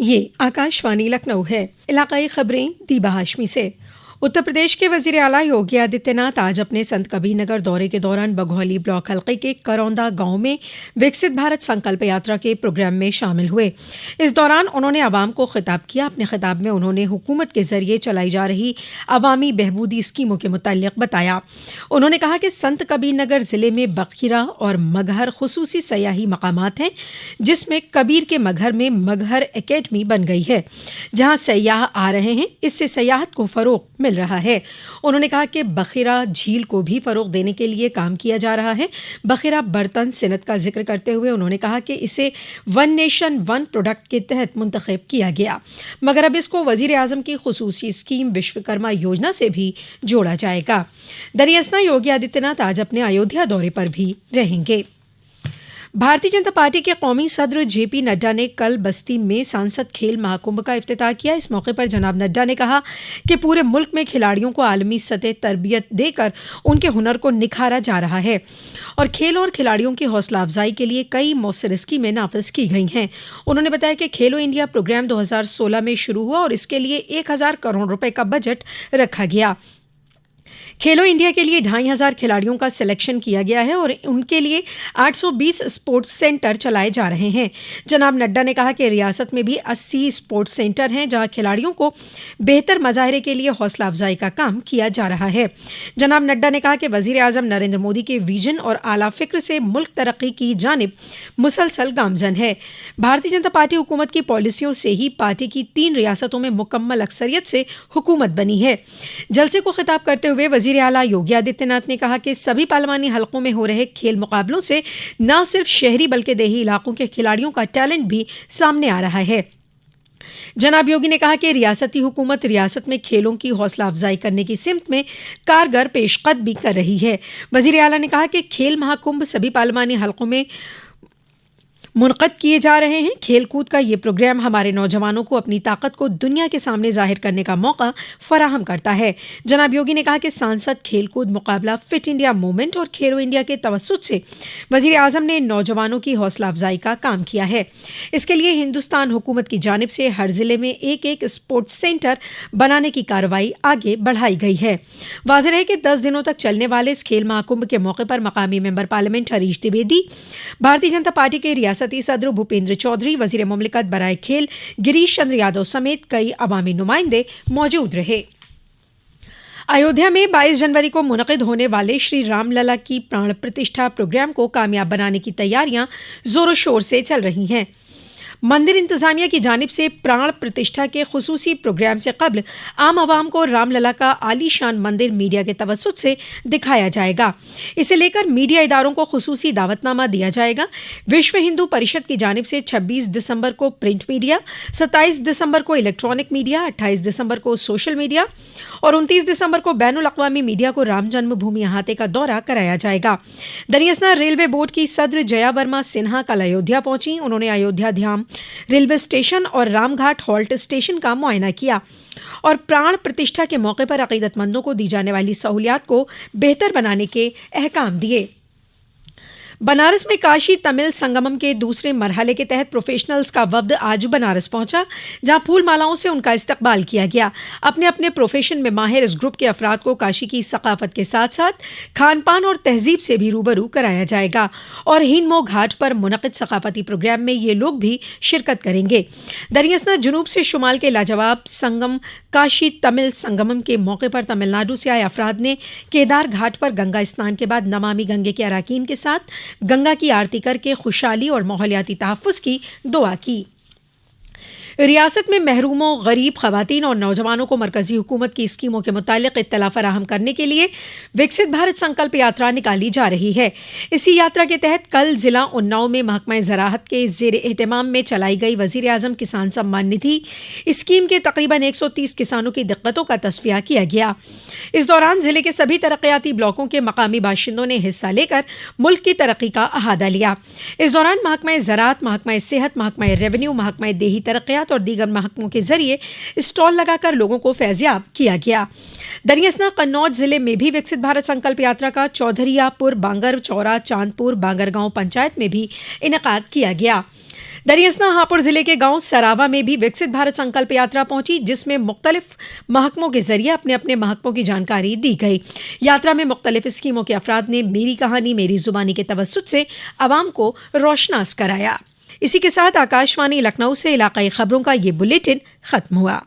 ये आकाशवाणी लखनऊ है। इलाकाई खबरें दीबा हाशमी से। उत्तर प्रदेश के वजीर आला योगी आदित्यनाथ आज अपने संत कबीर नगर दौरे के दौरान बघौली ब्लॉक हल्के के करौंदा गांव में विकसित भारत संकल्प यात्रा के प्रोग्राम में शामिल हुए। इस दौरान उन्होंने आवाम को खिताब किया। अपने खिताब में उन्होंने हुकूमत के जरिए चलाई जा रही अवामी बहबूदी स्कीमों के मुताल्लिक बताया। उन्होंने कहा कि संत कबीर नगर ज़िले में बखीरा और मगहर खुसूसी सयाही मकामात हैं, जिसमें कबीर के मगहर में मगहर एकेडमी बन गई है, जहां सयाह आ रहे हैं। इससे सयाहत को फ़रोग़ मिल रहा है। उन्होंने कहा कि बखीरा झील को भी फरोग देने के लिए काम किया जा रहा है। बखीरा बर्तन सनत का जिक्र करते हुए उन्होंने कहा कि इसे वन नेशन वन प्रोडक्ट के तहत मुंतखब किया गया, मगर अब इसको वजीर आजम की खुसूसी स्कीम विश्वकर्मा योजना से भी जोड़ा जाएगा। दरियासना योगी आदित्यनाथ आज अपने अयोध्या दौरे पर भी रहेंगे। भारतीय जनता पार्टी के कौमी सदर जेपी नड्डा ने कल बस्ती में सांसद खेल महाकुंभ का इफ्तिताह किया। इस मौके पर जनाब नड्डा ने कहा कि पूरे मुल्क में खिलाड़ियों को आलमी सतह तरबियत देकर उनके हुनर को निखारा जा रहा है और खेल और खिलाड़ियों की हौसला अफजाई के लिए कई मौसर स्कीमें नाफिज की गई हैं। उन्होंने बताया कि खेलो इंडिया प्रोग्राम 2016 में शुरू हुआ और इसके लिए 1000 करोड़ रुपए का बजट रखा गया। खेलो इंडिया के लिए 2500 खिलाड़ियों का सिलेक्शन किया गया है और उनके लिए 820 स्पोर्ट्स सेंटर चलाए जा रहे हैं। जनाब नड्डा ने कहा कि रियासत में भी 80 स्पोर्ट्स सेंटर हैं, जहां खिलाड़ियों को बेहतर मज़ाहरे के लिए हौसला अफजाई का काम किया जा रहा है। जनाब नड्डा ने कहा कि वज़ीर आज़म नरेंद्र मोदी के विजन और आला फ़िक्र से मुल्क तरक्की की जानिब मुसलसल गामजन है। भारतीय जनता पार्टी हुकूमत की पॉलिसियों से ही पार्टी की 3 रियासतों में मुकम्मल अक्सरियत से हुकूमत बनी है। जलसे को खिताब करते हुए वज़ीर आला योगी आदित्यनाथ ने कहा कि सभी पार्लिमानी हलकों में हो रहे खेल मुकाबलों से न सिर्फ शहरी बल्कि देही इलाकों के खिलाड़ियों का टैलेंट भी सामने आ रहा है। जनाब योगी ने कहा कि रियासती हुकूमत रियासत में खेलों की हौसला अफजाई करने की सिमत में कारगर पेशकदमी कर रही है। वज़ीर आला ने कहा कि खेल महाकुंभ सभी पार्लिमानी हलकों में मुनक़द किए जा रहे हैं। खेल कूद का ये प्रोग्राम हमारे नौजवानों को अपनी ताकत को दुनिया के सामने जाहिर करने का मौका फराहम करता है। जनाब योगी ने कहा कि सांसद खेल कूद मुकाबला फिट इंडिया मूवमेंट और खेलो इंडिया के तवस्सुत से वज़ीर आज़म ने नौजवानों की हौसला अफजाई का काम किया है। इसके लिए हिंदुस्तान हुकूमत की जानिब से हर ज़िले में एक स्पोर्ट्स सेंटर बनाने की कार्रवाई आगे बढ़ाई गई है। वाज़ेह है कि 10 दिनों तक चलने वाले इस खेल महाकुंभ के मौके पर मकामी member parliament Harish Dwivedi, Bharatiya Janata party के रियासती सदर भूपेंद्र चौधरी, वजीर मुमलिकत बराए खेल गिरीश चंद्र यादव समेत कई अवामी नुमाइंदे मौजूद रहे। अयोध्या में 22 जनवरी को मुनक़िद होने वाले श्री रामलला की प्राण प्रतिष्ठा प्रोग्राम को कामयाब बनाने की तैयारियां जोरों शोर से चल रही हैं। मंदिर इंतजामिया की जानिब से प्राण प्रतिष्ठा के खुसूसी प्रोग्राम से कबल आम आवाम को रामलला का आलीशान मंदिर मीडिया के तवस्सुत से दिखाया जाएगा। इसे लेकर मीडिया इदारों को खुसूसी दावतनामा दिया जाएगा। विश्व हिंदू परिषद की जानिब से 26 दिसंबर को प्रिंट मीडिया, 27 दिसंबर को इलेक्ट्रॉनिक मीडिया, 28 दिसंबर को सोशल मीडिया और 29 दिसंबर को बैनुल अक़वामी मीडिया को राम जन्मभूमि अहाते का दौरा कराया जाएगा। दरियासना रेलवे बोर्ड की सदर जया वर्मा सिन्हा कल अयोध्या पहुंची। उन्होंने अयोध्या धाम रेलवे स्टेशन और रामघाट हॉल्ट स्टेशन का मुआयना किया और प्राण प्रतिष्ठा के मौके पर अकीदतमंदों को दी जाने वाली सहूलियात को बेहतर बनाने के अहकाम दिए। बनारस में काशी तमिल संगमम के दूसरे मरहले के तहत प्रोफेशनल्स का वफ्द आज बनारस पहुंचा, जहां फूल मालाओं से उनका इस्तकबाल किया गया। अपने अपने प्रोफेशन में माहिर इस ग्रुप के अफराद को काशी की सकाफत के साथ साथ खान पान और तहजीब से भी रूबरू कराया जाएगा और हिनमो घाट पर मुनक़िद सकाफती प्रोग्राम में ये लोग भी शिरकत करेंगे। दरियासना जुनूब से शुमाल के लाजवाब संगम काशी तमिल संगमम के मौके पर तमिलनाडु से आए अफराद ने केदार घाट पर गंगा स्नान के बाद नमामि गंगे के अराकीन के साथ गंगा की आरती करके खुशहाली और माहौलियाती तहफ़्फ़ुज़ की दुआ की। रियासत में महरूमों, गरीब ख़वातीन और नौजवानों को मरकज़ी हुकूमत की स्कीमों के मुतालिक इत्तला फराहम करने के लिए विकसित भारत संकल्प यात्रा निकाली जा रही है। इसी यात्रा के तहत कल ज़िला उन्नाव में महकमा ज़राअत के ज़ेर एहतमाम में चलाई गई वज़ीर आज़म किसान सम्मान निधि स्कीम के तकरीबन 130 किसानों की दिक्कतों का तस्फ़िया किया गया। इस दौरान ज़िले के सभी तरक्याती ब्लॉकों के मकामी बाशिंदों ने हिस्सा लेकर मुल्क की तरक्की का अहादा लिया। इस दौरान महकमा ज़राअत, महकमा सेहत, महकमा रेवेन्यू, महकमा देही तरक्यात और दीगर महकमों के जरिए स्टॉल लगाकर लोगों को फैज़याब किया गया। दरियासना कन्नौज जिले में भी विकसित भारत संकल्प यात्रा का चौधरियापुर, बांगर चौरा, चांदपुर, बांगरगांव पंचायत में भी इनेकाद किया गया। दरियासना हापुड़ जिले के गांव सरावा में भी विकसित भारत संकल्प यात्रा पहुंची, जिसमें मुख्तलिफ महकमों के जरिए अपने अपने महकमों की जानकारी दी गई। यात्रा में मुख्तलिफ स्कीमों के अफराद ने मेरी कहानी मेरी जुबानी के तवस्सुत से आवाम को रोशनास कराया। इसी के साथ आकाशवाणी लखनऊ से इलाकाई खबरों का ये बुलेटिन खत्म हुआ।